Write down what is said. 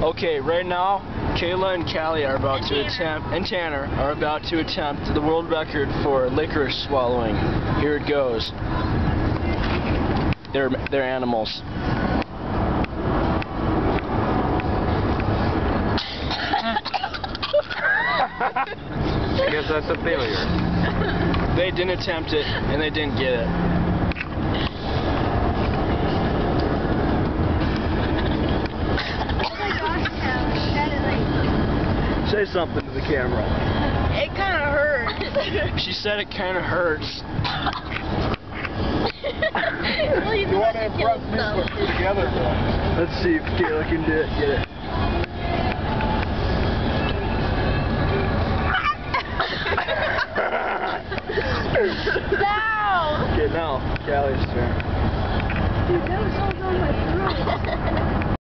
Okay, right now, Kayla and Callie are about to attempt, and Tanner are about to attempt the world record for licorice swallowing. Here it goes. They're animals. I guess that's a failure. They didn't attempt it, and they didn't get it. Say something to the camera. It kind of hurts. She said it kind of hurts. You want to impress me, put two together, though. Let's see if Kayla can do it. Get it. No! Okay, now, Callie's turn. Dude, that was so on my throat.